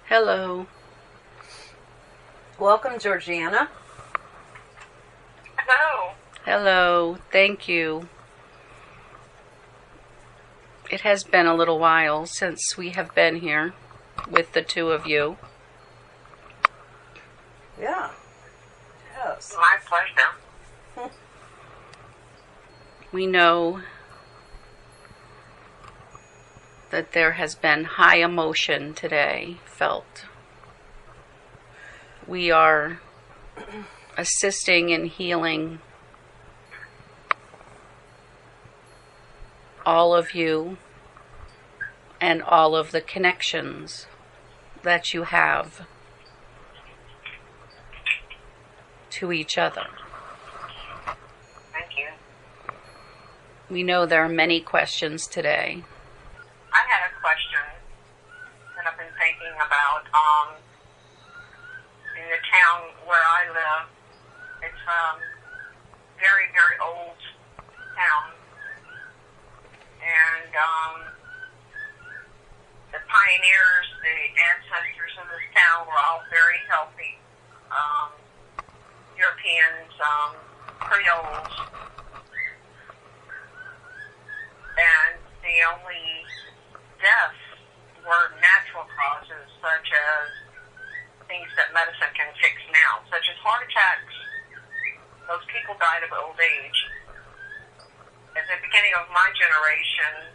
Hello. Welcome, GeorgeAnna. Hello. Hello. Thank you. It has been a little while since we have been here with the two of you. Yeah. Yes. My pleasure. We know that there has been high emotion today felt. We are assisting in healing all of you and all of the connections that you have to each other. Thank you. We know there are many questions today. I had a question that I've been thinking about. In the town where I live, it's a very, very old town. And the pioneers, the ancestors of this town were all very healthy. Europeans, Creoles. And the only deaths were natural causes, such as things that medicine can fix now, such as heart attacks. Those people died of old age. At the beginning of my generation,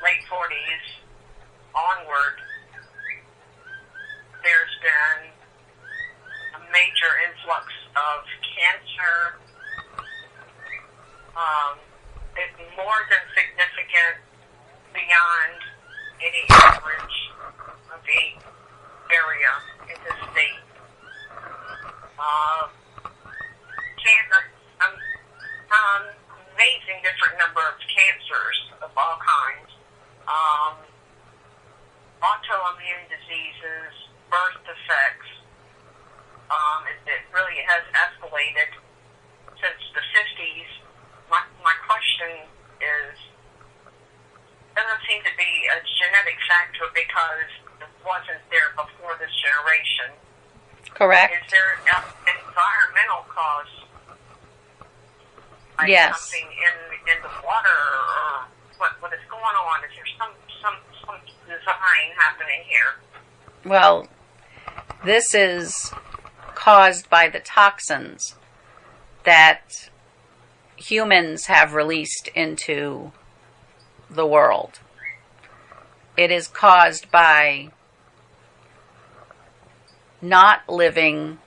late 40s onward, there's been a major influx of cancer. It's more than significant beyond any average of the area in this state. Amazing different number of cancers of all kinds. Autoimmune diseases, birth defects. It really has escalated since the 50s. My question is, doesn't seem to be a genetic factor because it wasn't there before this generation. Correct? Is there an environmental cause? Like yes. Something in the water, or what is going on? Is there some design happening here? Well, this is caused by the toxins that humans have released into the world. It is caused by not living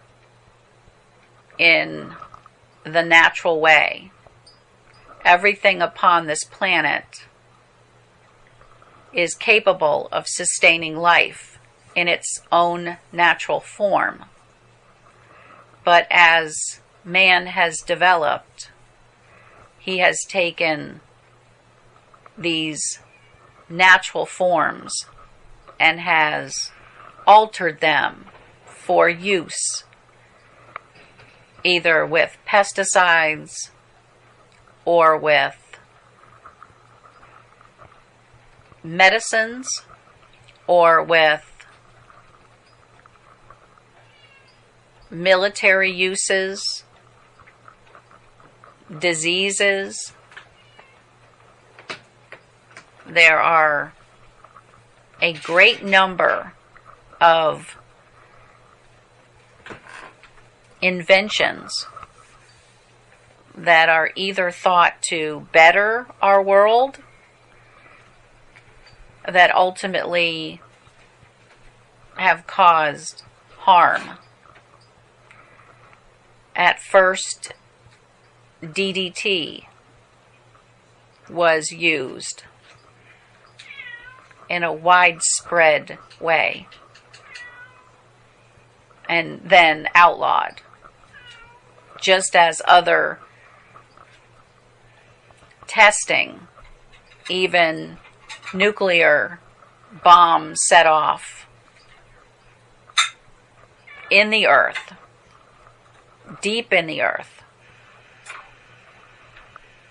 in the natural way. Everything upon this planet is capable of sustaining life in its own natural form. But as man has developed, he has taken these natural forms and has altered them for use, either with pesticides or with medicines or with military uses, diseases. There are a great number of inventions that are either thought to better our world, that ultimately have caused harm. At first, DDT was used in a widespread way and then outlawed, just as other testing, even nuclear bombs set off in the earth, deep in the earth.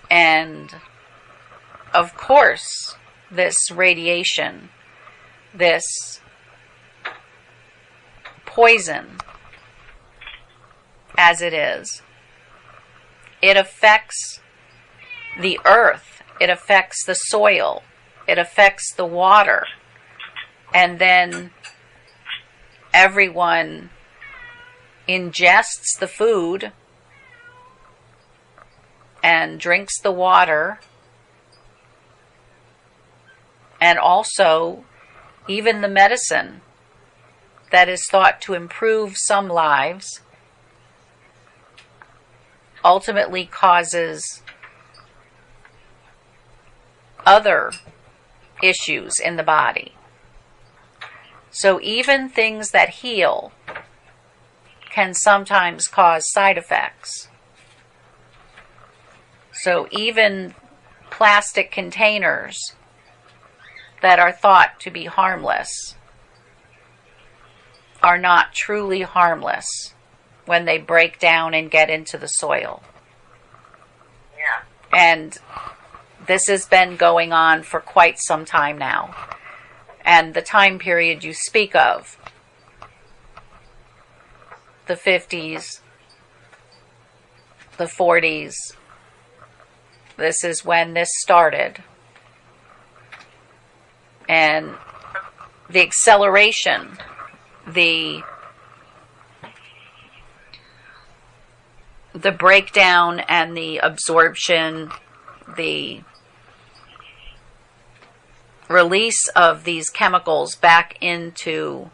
And of course, this radiation, this poison as it is, it affects the earth, it affects the soil, it affects the water, and then everyone ingests the food and drinks the water, and also even the medicine that is thought to improve some lives ultimately causes other issues in the body. So even things that heal can sometimes cause side effects. So even plastic containers that are thought to be harmless are not truly harmless when they break down and get into the soil. Yeah. And this has been going on for quite some time now. And the time period you speak of, the 50s, the 40s, this is when this started. And the acceleration, the breakdown and the absorption, the release of these chemicals back into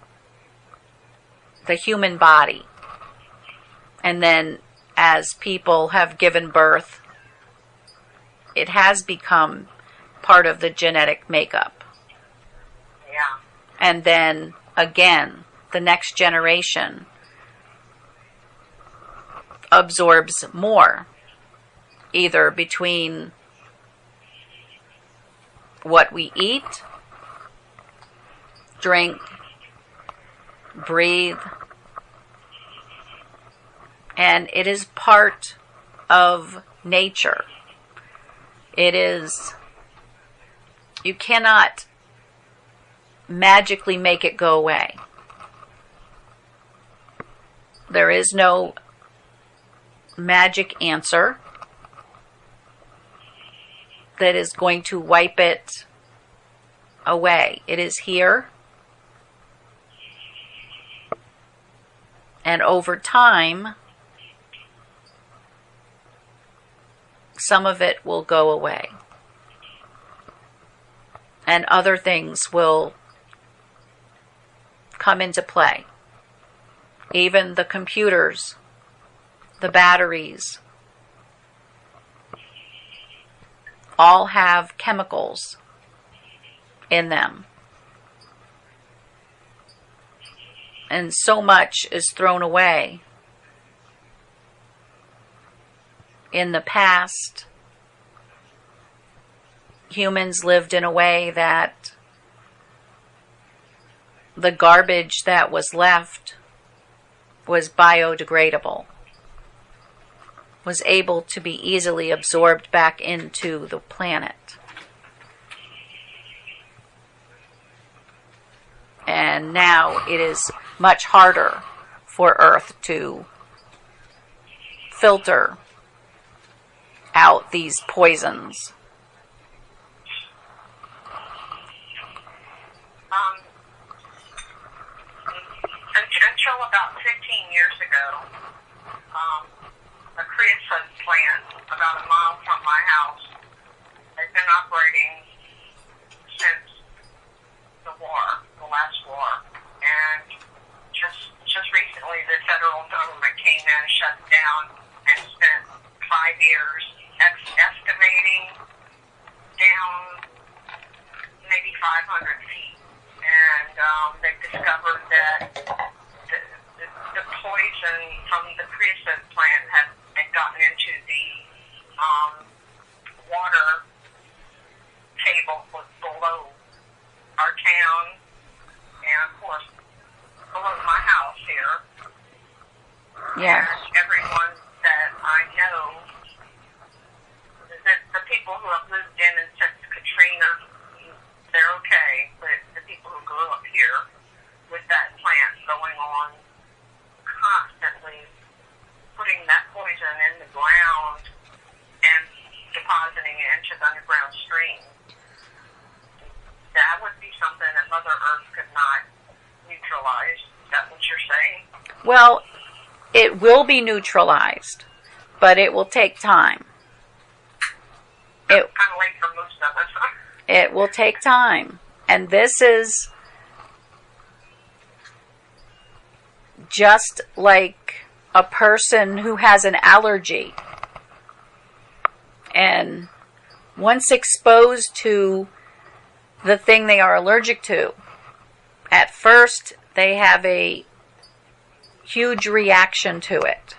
the human body. And then as people have given birth, it has become part of the genetic makeup. Yeah. And then again, the next generation absorbs more, either between what we eat, drink, breathe, and it is part of nature. It is, you cannot magically make it go away. There is no magic answer that is going to wipe it away. It is here. And over time, some of it will go away. And other things will come into play. Even the computers, the batteries, all have chemicals in them. And so much is thrown away. In the past, humans lived in a way that the garbage that was left was biodegradable, was able to be easily absorbed back into the planet. And now it is much harder for Earth to filter out these poisons. Until about 15 years ago, a creosote plant about a mile from my house has been operating since the last war, and just recently the federal government came in, shut it down, and spent 5 years excavating down maybe 500 feet, and they discovered that the poison from the creosote plant had gotten into the water table below our town, and of course below my house here. Yeah. And everyone that I know, the people who have moved in and since Katrina, they're okay, but the people who grew up here with that plant going on Well, it will be neutralized, but it will take time. Kind of late for most of us, huh? It will take time. And this is just like a person who has an allergy. And once exposed to the thing they are allergic to, at first they have a huge reaction to it.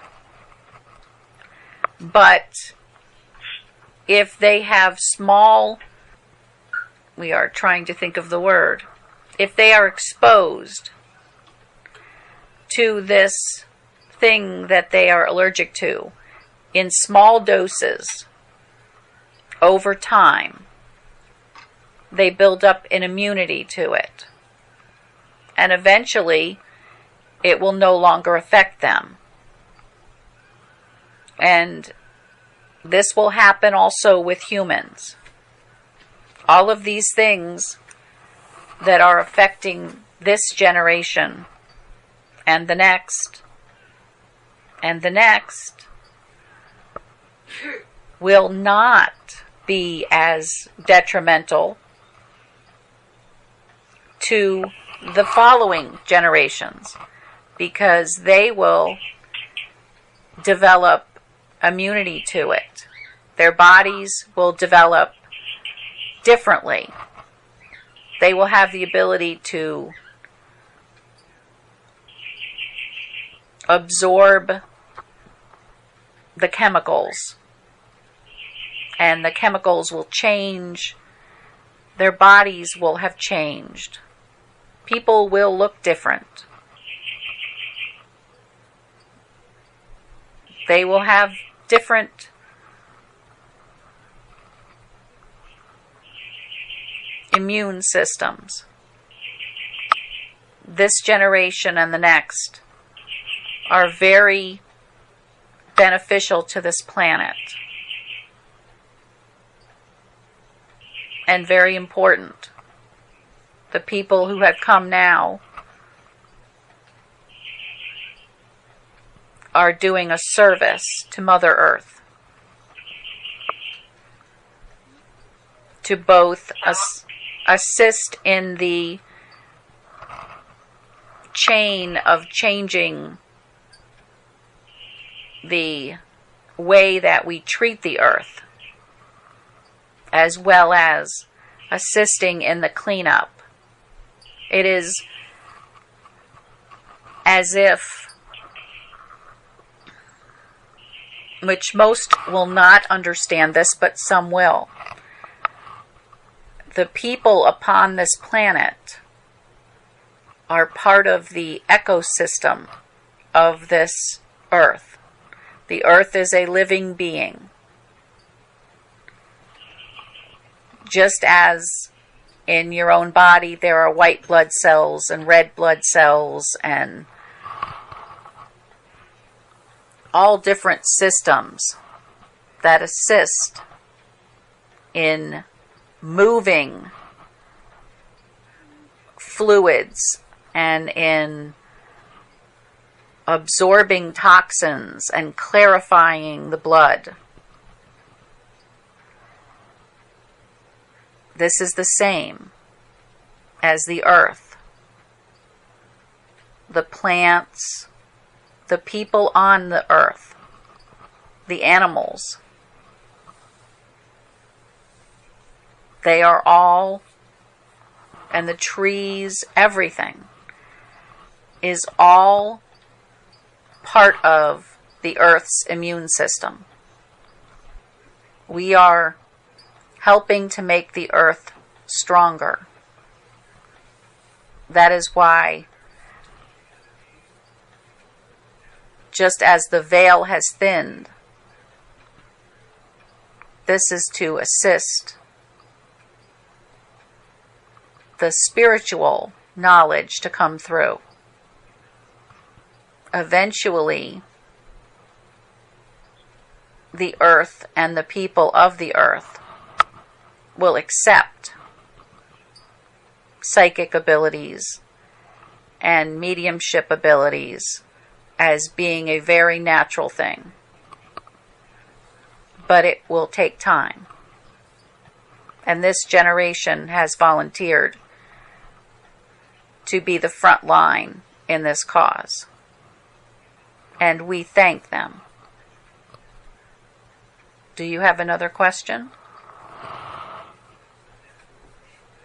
But if they have we are trying to think of the word, if they are exposed to this thing that they are allergic to in small doses over time, they build up an immunity to it. And eventually, it will no longer affect them. And this will happen also with humans. All of these things that are affecting this generation and the next and the next will not be as detrimental to the following generations, because they will develop immunity to it. Their bodies will develop differently. They will have the ability to absorb the chemicals, and the chemicals will change. Their bodies will have changed. People will look different. They will have different immune systems. This generation and the next are very beneficial to this planet and very important. The people who have come now are doing a service to Mother Earth, to both assist in the chain of changing the way that we treat the earth, as well as assisting in the cleanup. It is as if, which most will not understand this, but some will, the people upon this planet are part of the ecosystem of this earth. The earth is a living being. Just as in your own body there are white blood cells and red blood cells and all different systems that assist in moving fluids and in absorbing toxins and clarifying the blood. This is the same as the earth, the plants, the people on the earth, the animals. They are all, and the trees, everything is all part of the earth's immune system. We are helping to make the earth stronger. That is why, just as the veil has thinned, this is to assist the spiritual knowledge to come through. Eventually, the earth and the people of the earth will accept psychic abilities and mediumship abilities as being a very natural thing. But it will take time. And this generation has volunteered to be the front line in this cause. And we thank them. Do you have another question?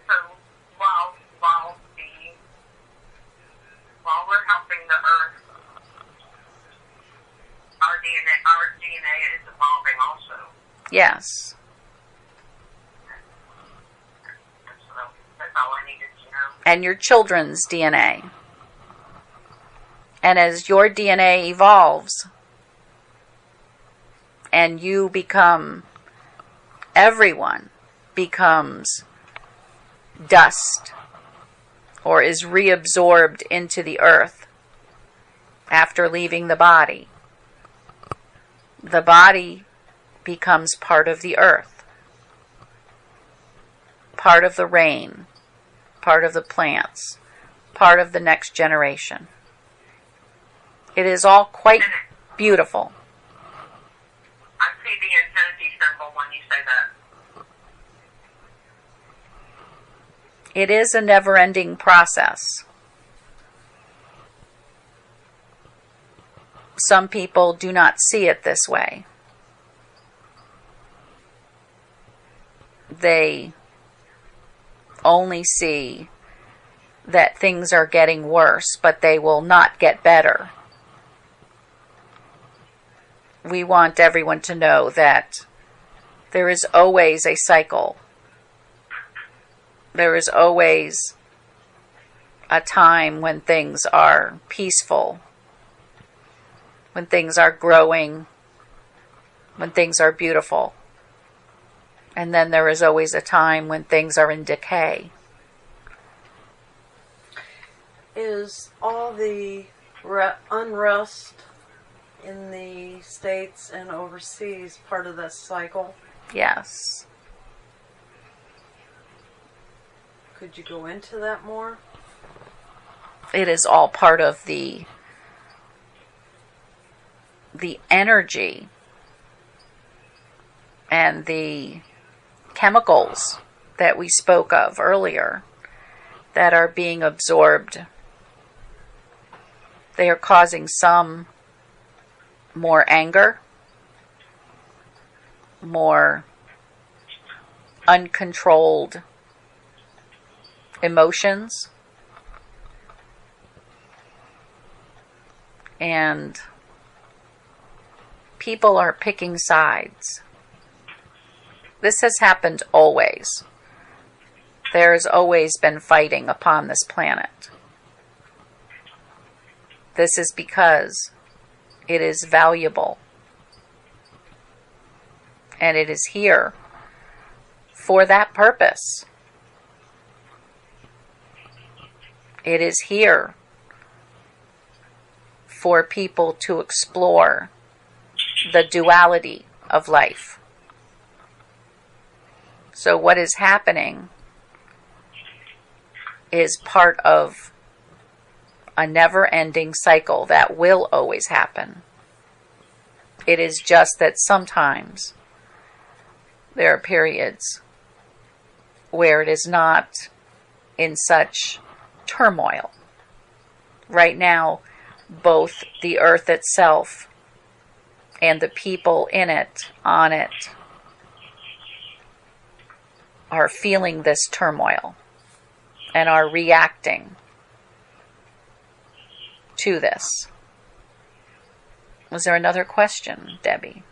So while we're helping the Earth, our DNA is evolving also. Yes. That's all I needed to know. And your children's DNA. And as your DNA evolves, and you become, everyone becomes dust, or is reabsorbed into the earth after leaving the body becomes part of the earth, part of the rain, part of the plants, part of the next generation. It is all quite beautiful. I see the infinity symbol when you say that. It is a never-ending process. Some people do not see it this way. They only see that things are getting worse, but they will not get better. We want everyone to know that there is always a cycle. There is always a time when things are peaceful, when things are growing, when things are beautiful. And then there is always a time when things are in decay. Is all the unrest in the States and overseas part of this cycle? Yes. Could you go into that more? It is all part of the energy and the chemicals that we spoke of earlier that are being absorbed. They are causing some more anger, more uncontrolled emotions, and people are picking sides. This has happened always. There has always been fighting upon this planet. This is because it is valuable. And it is here for that purpose. It is here for people to explore the duality of life. So what is happening is part of a never-ending cycle that will always happen. It is just that sometimes there are periods where it is not in such turmoil. Right now, both the earth itself and the people in it, on it, are feeling this turmoil and are reacting to this. Was there another question, Debbie?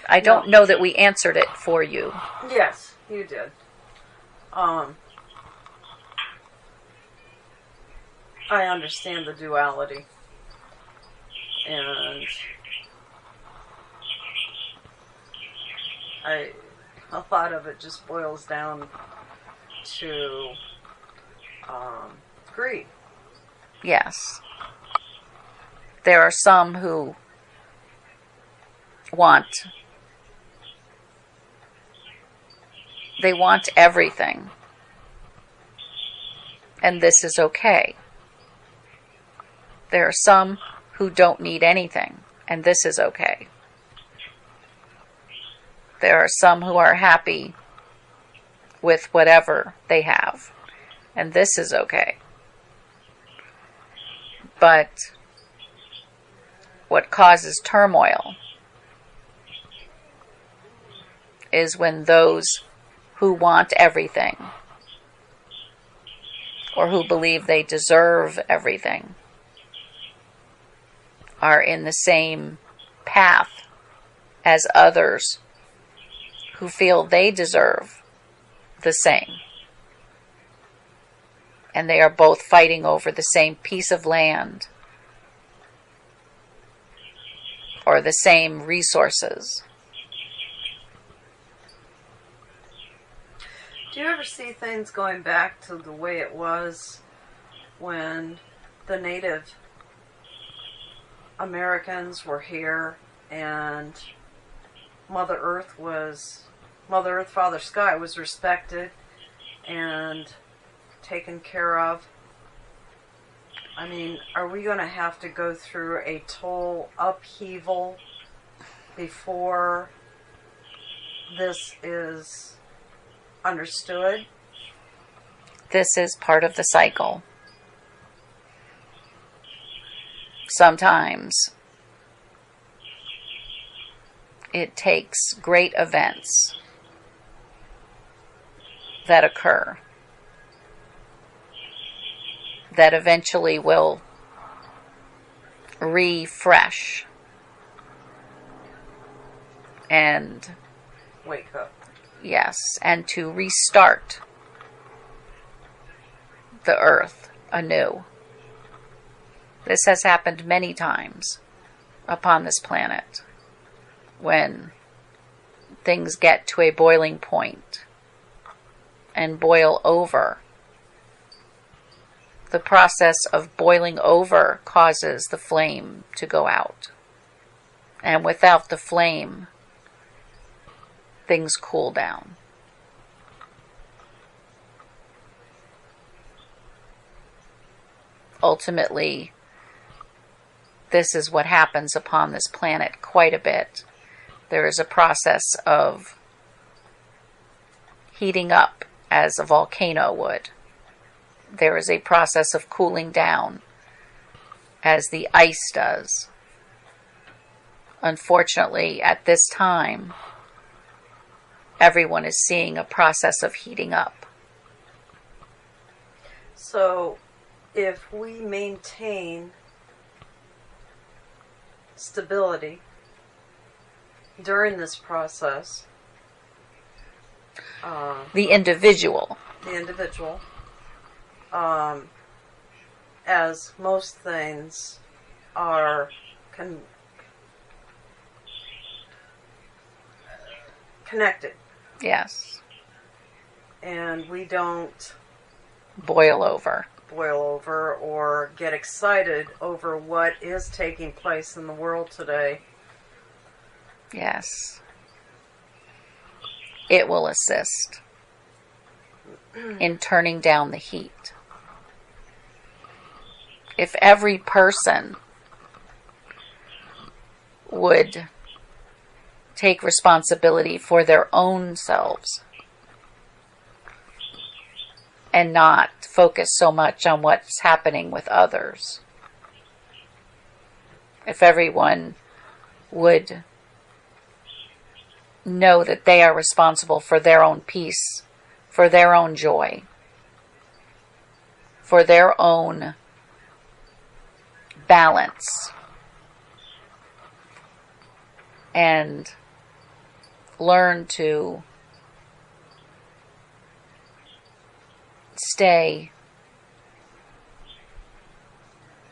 I don't know that we answered it for you. Yes, you did. I understand the duality. And a lot of it just boils down to greed. Yes. There are some who want everything. And this is okay. There are some who don't need anything, and this is okay. There are some who are happy with whatever they have, and this is okay. But what causes turmoil is when those who want everything, or who believe they deserve everything, are in the same path as others who feel they deserve the same. And they are both fighting over the same piece of land or the same resources. Do you ever see things going back to the way it was when the Native Americans were here and Mother Earth, Father Sky was respected and taken care of? I mean, are we going to have to go through a total upheaval before this is understood? This is part of the cycle. Sometimes it takes great events that occur that eventually will refresh and wake up. Yes, and to restart the earth anew. This has happened many times upon this planet when things get to a boiling point and boil over. The process of boiling over causes the flame to go out. And without the flame, things cool down. Ultimately, this is what happens upon this planet quite a bit. There is a process of heating up as a volcano would. There is a process of cooling down as the ice does. Unfortunately, at this time, everyone is seeing a process of heating up. So, if we maintain stability during this process, the individual, as most things are connected. Yes. And we don't boil over or get excited over what is taking place in the world today. Yes. It will assist in turning down the heat. If every person would take responsibility for their own selves and not focus so much on what's happening with others, if everyone would know that they are responsible for their own peace, for their own joy, for their own balance, and learn to stay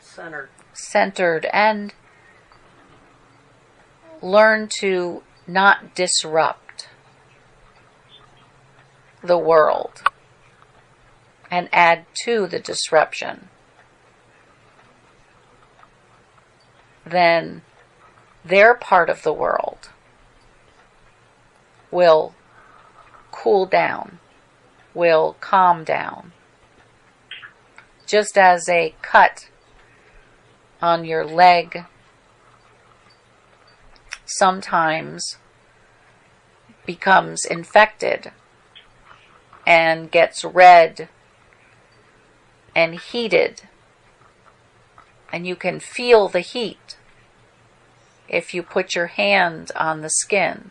centered and learn to not disrupt the world and add to the disruption, then their part of the world will cool down, will calm down. Just as a cut on your leg sometimes becomes infected and gets red and heated, and you can feel the heat if you put your hand on the skin.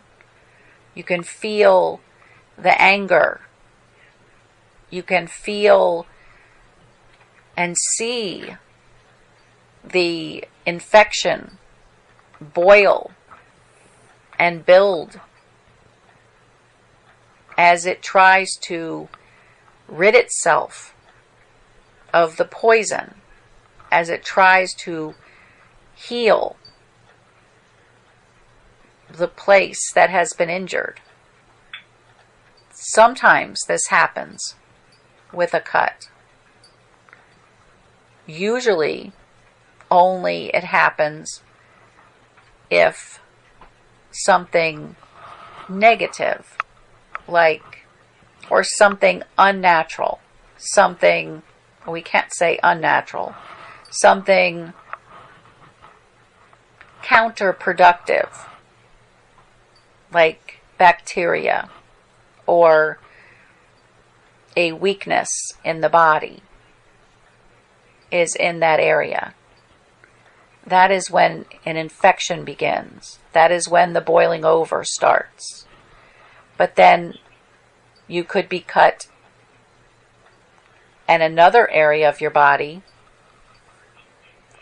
You can feel the anger. You can feel and see the infection boil and build as it tries to rid itself of the poison, as it tries to heal the place that has been injured. Sometimes this happens with a cut. Usually only it happens if something negative, like, or something unnatural, something, we can't say unnatural, something counterproductive, like bacteria or a weakness in the body is in that area. That is when an infection begins. That is when the boiling over starts. But then you could be cut in another area of your body,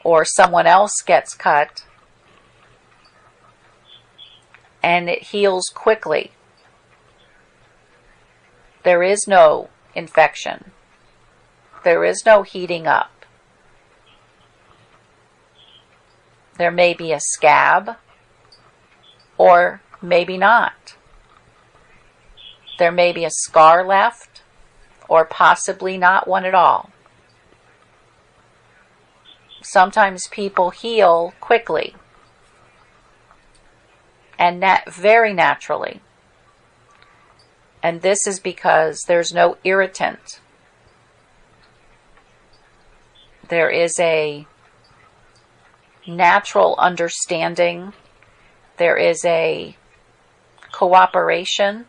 or someone else gets cut, and it heals quickly. There is no infection. There is no heating up. There may be a scab, or maybe not. There may be a scar left, or possibly not one at all. Sometimes people heal quickly and very naturally. And this is because there's no irritant. There is a natural understanding. There is a cooperation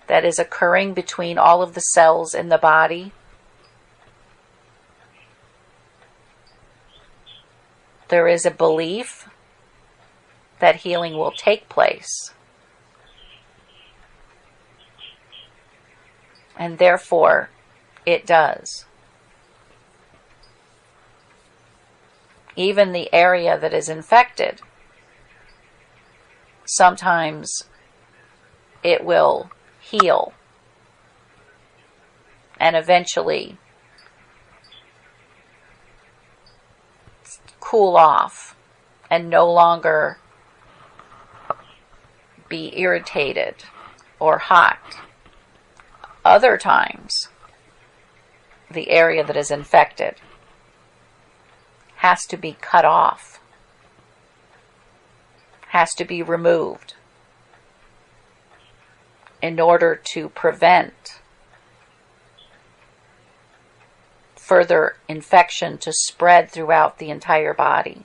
that is occurring between all of the cells in the body. There is a belief that healing will take place. And therefore, it does. Even the area that is infected, sometimes it will heal and eventually cool off and no longer be irritated or hot. Other times, the area that is infected has to be cut off, has to be removed in order to prevent further infection to spread throughout the entire body.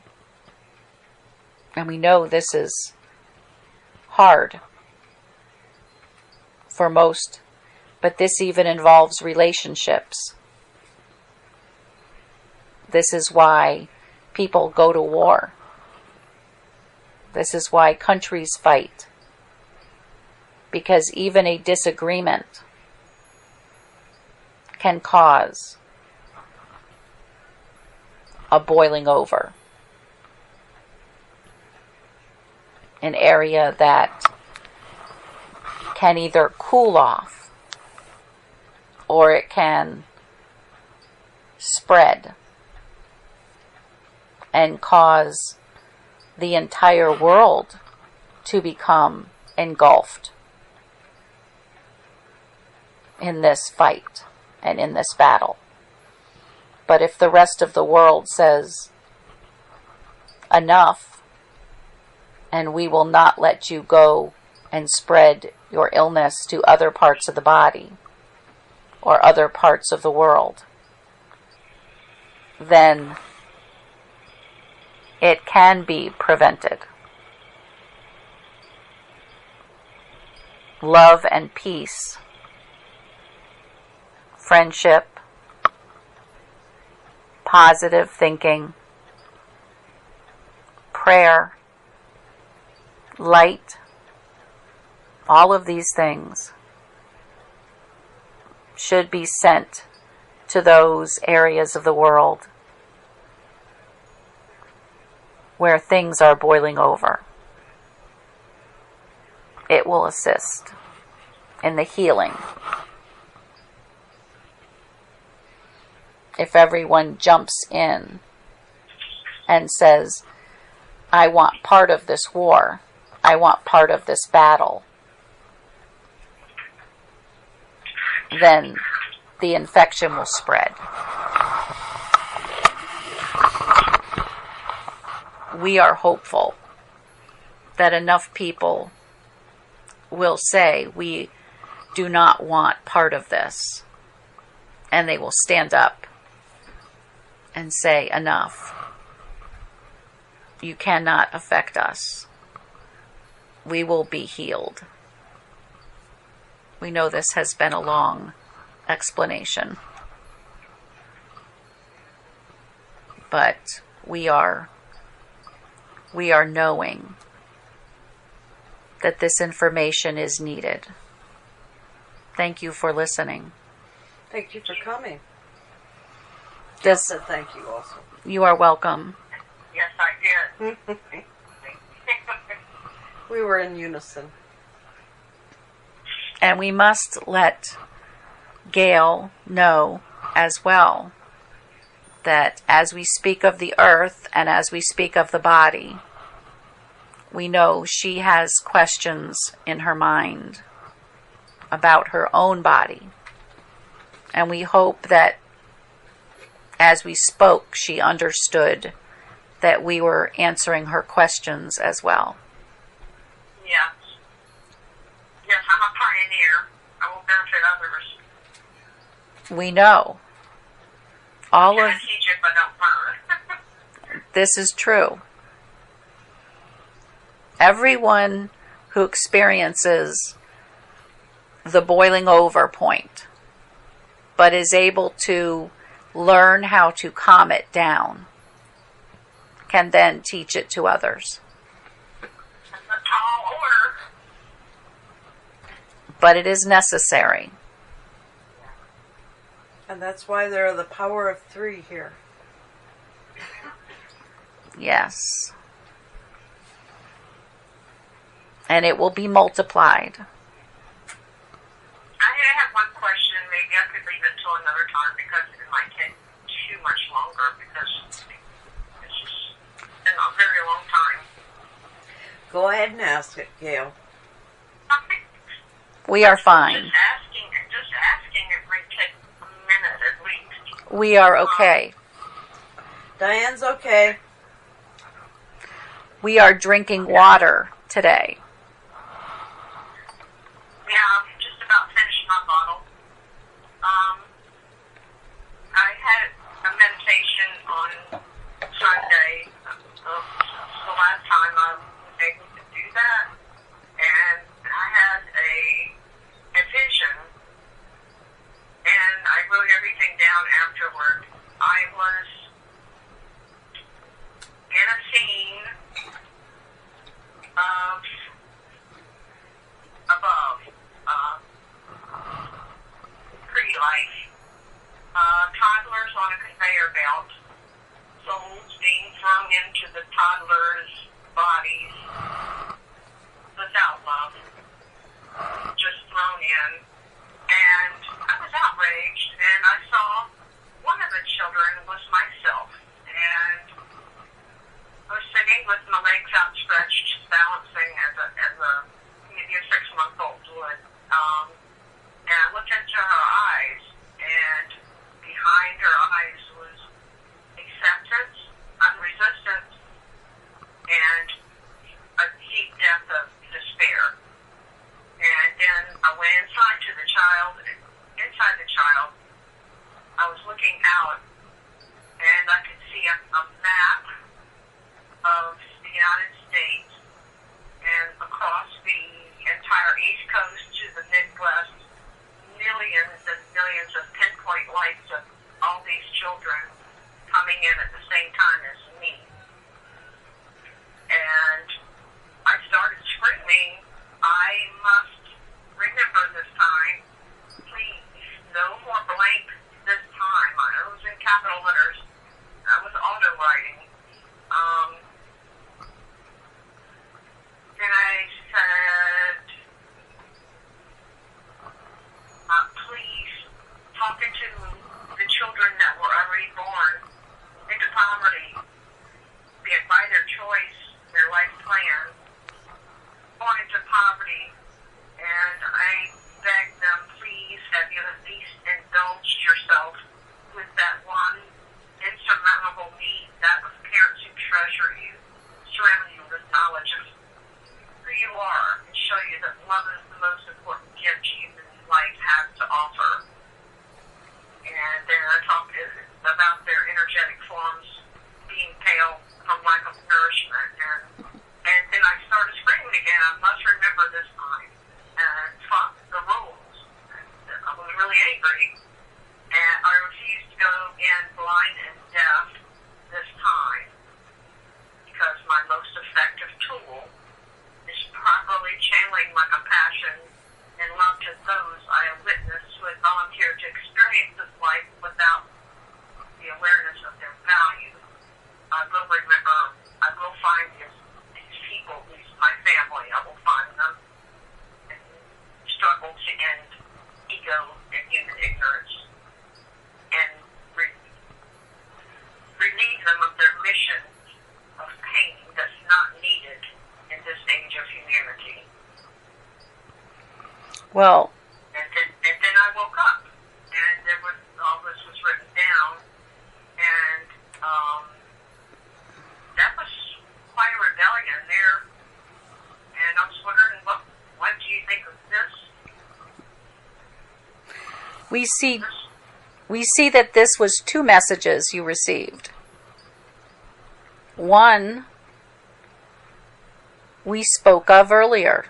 And we know this is hard for most, but this even involves relationships. This is why people go to war. This is why countries fight. Because even a disagreement can cause a boiling over. An area that can either cool off or it can spread and cause the entire world to become engulfed in this fight and in this battle. But if the rest of the world says, enough, and we will not let you go and spread your illness to other parts of the body or other parts of the world, then It can be prevented. Love and peace, friendship, positive thinking, prayer, light, all of these things should be sent to those areas of the world where things are boiling over. It will assist in the healing. If everyone jumps in and says, I want part of this war, I want part of this battle, then the infection will spread. We are hopeful that enough people will say, we do not want part of this. And they will stand up and say, enough. You cannot affect us. We will be healed. We know this has been a long explanation. But we are knowing that this information is needed. Thank you for listening. Thank you for coming. This, Said thank you also. you are welcome. Yes, I did. We were in unison. And we must let Gail know as well that as we speak of the earth and as we speak of the body, we know she has questions in her mind about her own body. And we hope that as we spoke, she understood that we were answering her questions as well. Yes. Yes, I'm a pioneer. I will benefit others. We know. All I of can't teach it, but don't burn. this is true. Everyone who experiences the boiling over point, but is able to learn how to calm it down, can then teach it to others. That's a tall order. But it is necessary. And that's why there are the power of 3 here. Yes. And it will be multiplied. I have one question. Maybe I could leave it till another time because it might take too much longer because it's just been a very long time. Go ahead and ask it, Gail. We are fine. Just asking it might take a minute at least. We are okay. Diane's okay. We are drinking water today. Yeah, I'm just about finished my bottle. I had a meditation on Sunday. The last time I was able to do that, and I had a vision, and I wrote everything down afterward. I was in a scene of above, pre-life, toddlers on a conveyor belt, souls being thrown into the toddlers' bodies without love, just thrown in. And I was outraged, and I saw one of the children was myself, and I was sitting with my legs outstretched, balancing as a maybe a 6-month-old would. And I looked into her eyes, and behind her eyes was acceptance, unresistance, and a deep depth of despair. And then I went inside to the child. Inside the child, I was looking out, and I could see a map United States and across the entire East Coast to the Midwest, millions and millions of pinpoint lights of all these children coming in at the same time as me. And I started screaming, I must remember this time. Please, no more blank this time. It was in capital letters. I was auto writing. Then I said, please, talking to the children that were already born into poverty, be it by their choice, their life plan, born into poverty, and I begged them, please, have you at least indulged yourself with that one insurmountable need, that of parents who treasure you, surround you with knowledge of who you are, and show you that love is the most important gift human life has to offer. And then I talked about their energetic forms being pale from lack of nourishment, and then I started screaming again, I must remember this time, and fought the rules. I was really angry, and I refused to go in blind and deaf this time, because my most effective tool is properly channeling my compassion and love to those I have witnessed who have volunteered to experience this life without the awareness of their value. I will remember, I will find these people, my family, I will find them, and struggle to end ego and human ignorance, and relieve them of their mission of pain that's not needed in this age of humanity. Well, and then I woke up, and there was all this was written down, and that was quite a rebellion there. And I was wondering, what do you think of this? We see that this was two messages you received. One we spoke of earlier.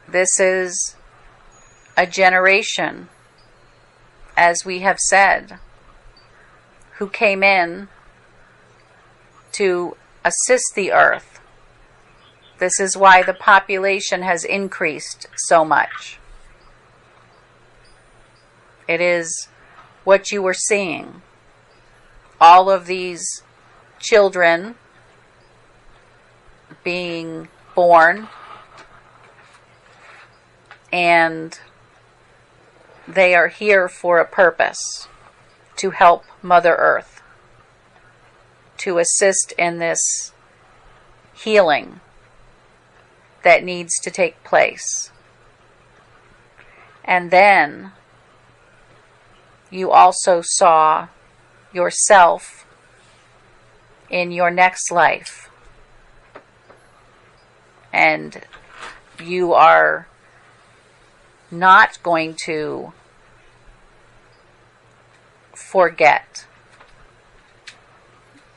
This is a generation, as we have said, who came in to assist the earth. This is why the population has increased so much. It is what you were seeing. All of these children being born, and they are here for a purpose, to help Mother Earth, to assist in this healing that needs to take place. And then you also saw yourself in your next life, and you are not going to forget.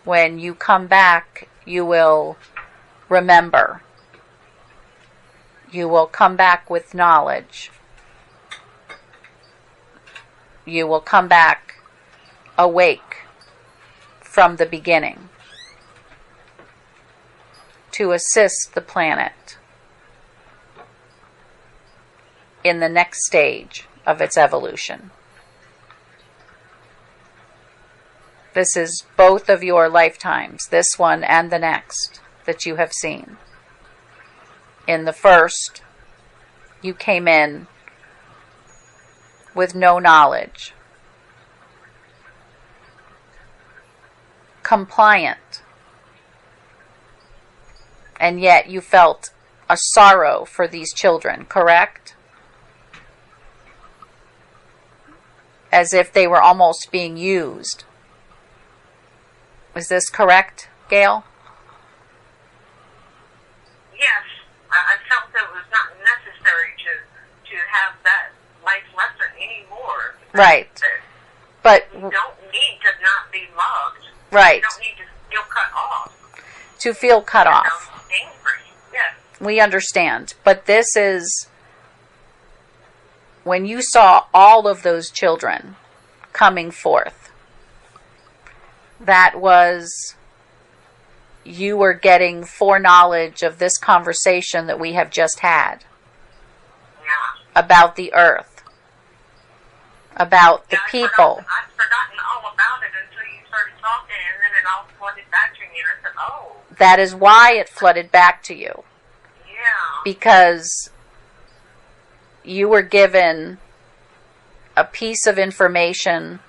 When you come back, you will remember. You will come back with knowledge. You will come back awake from the beginning to assist the planet in the next stage of its evolution. This is both of your lifetimes, this one and the next, that you have seen. In the first, you came in with no knowledge, compliant, and yet you felt a sorrow for these children, correct? As if they were almost being used. Is this correct, Gail? Yes, I felt that it was not necessary to have that life lesson anymore. Right. But you don't need to not be loved. right. You don't need to feel cut off. to feel cut off. Angry. Yes. We understand. But this is when you saw all of those children coming forth. That was, you were getting foreknowledge of this conversation that we have just had. Yeah. About the earth. About the people. I'd forgotten all about it until you started talking, and then it all flooded back to me, and I said, oh. That is why it flooded back to you. Yeah. Because you were given a piece of information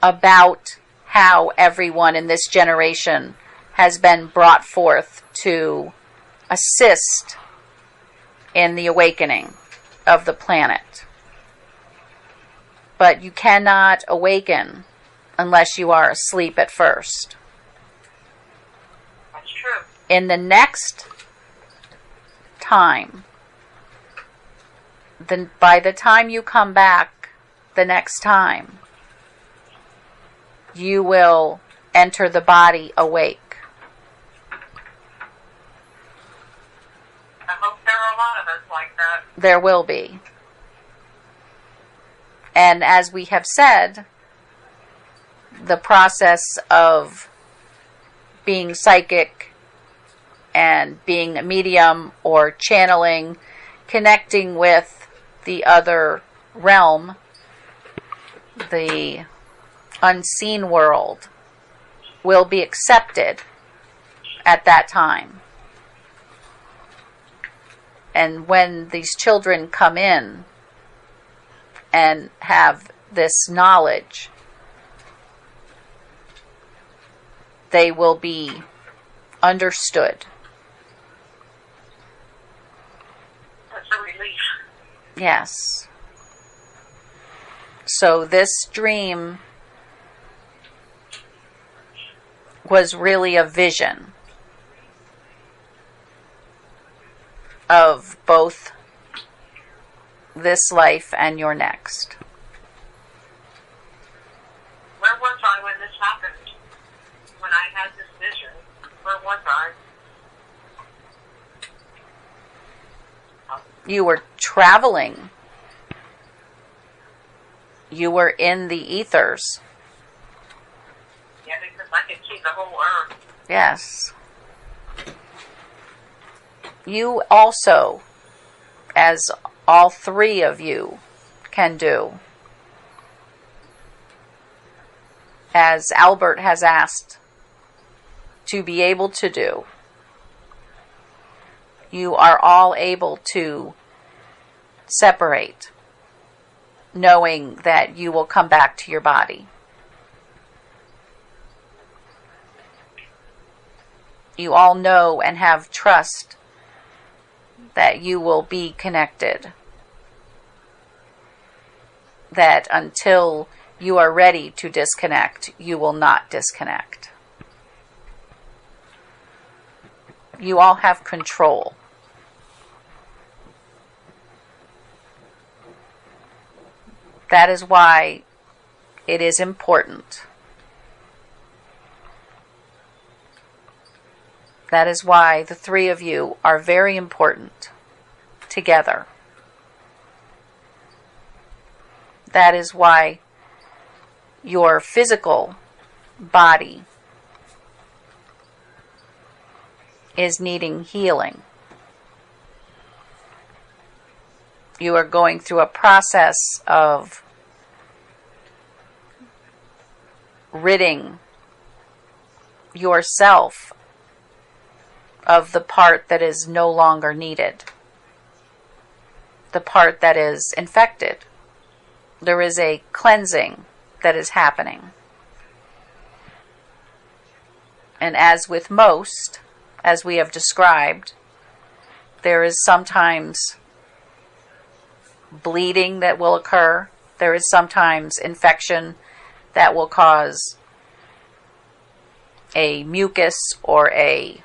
about how everyone in this generation has been brought forth to assist in the awakening of the planet. But you cannot awaken unless you are asleep at first. That's true. In the next time, then by the time you come back the next time, you will enter the body awake. I hope there are a lot of us like that. There will be. And as we have said, the process of being psychic and being a medium or channeling, connecting with the other realm, the unseen world, will be accepted at that time. And when these children come in and have this knowledge, they will be understood. That's a relief. Yes. So this dream was really a vision of both this life and your next. Where was I when this happened? When I had this vision, where was I? You were traveling. You were in the ethers. Yeah, because I could see the whole earth. Yes. You also, as all three of you can do, as Albert has asked to be able to do, you are all able to separate, knowing that you will come back to your body. You all know and have trust that you will be connected. That until you are ready to disconnect, you will not disconnect. You all have control. That is why it is important. That is why the three of you are very important together. That is why your physical body is needing healing. You are going through a process of ridding yourself of the part that is no longer needed, the part that is infected. There is a cleansing that is happening. And as with most, as we have described, there is sometimes bleeding that will occur. There is sometimes infection that will cause a mucus or a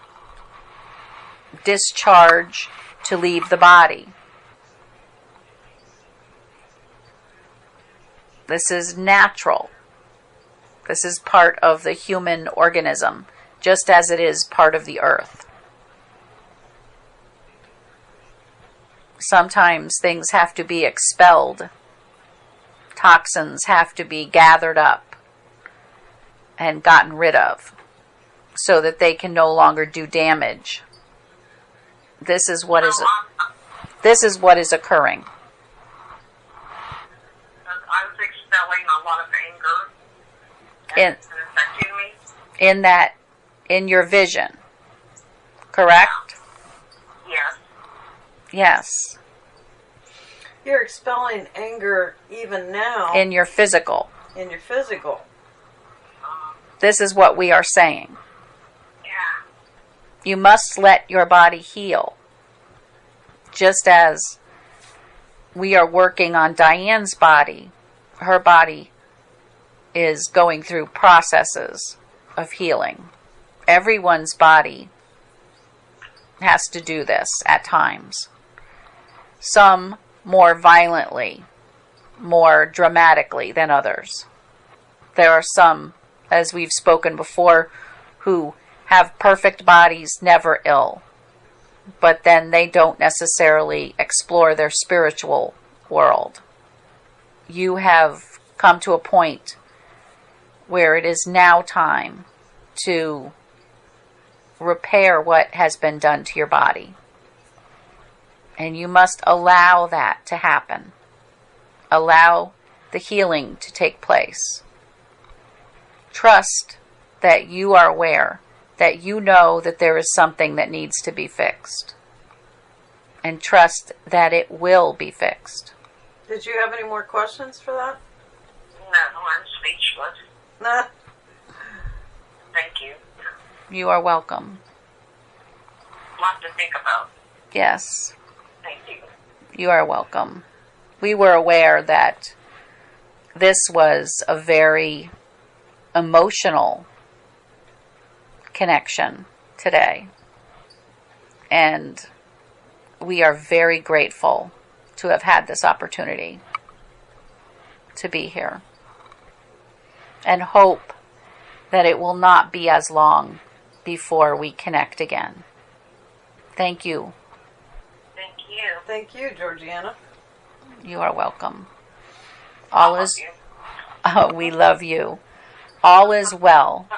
discharge to leave the body. This is natural. This is part of the human organism just as it is part of the earth. Sometimes things have to be expelled. Toxins have to be gathered up and gotten rid of so that they can no longer do damage. This is what is occurring. I was expelling a lot of anger. In your vision, correct? Yes. Yes. You're expelling anger even now. In your physical. In your physical. This is what we are saying. Yeah. You must let your body heal. Just as we are working on Dianne's body, her body is going through processes of healing. Everyone's body has to do this at times. Some more violently, more dramatically than others. There are some, as we've spoken before, who have perfect bodies, never ill. But then they don't necessarily explore their spiritual world. You have come to a point where it is now time to repair what has been done to your body. And you must allow that to happen. Allow the healing to take place. Trust that you are aware, that you know that there is something that needs to be fixed. And trust that it will be fixed. Did you have any more questions for that? No, I'm speechless. Nah. Thank you. You are welcome. Lot to think about. Yes. Thank you. You are welcome. We were aware that this was a very emotional connection today. And we are very grateful to have had this opportunity to be here. And hope that it will not be as long before we connect again. Thank you. Thank you. Thank you, GeorgeAnna. You are welcome. I love you. We love you. All is well.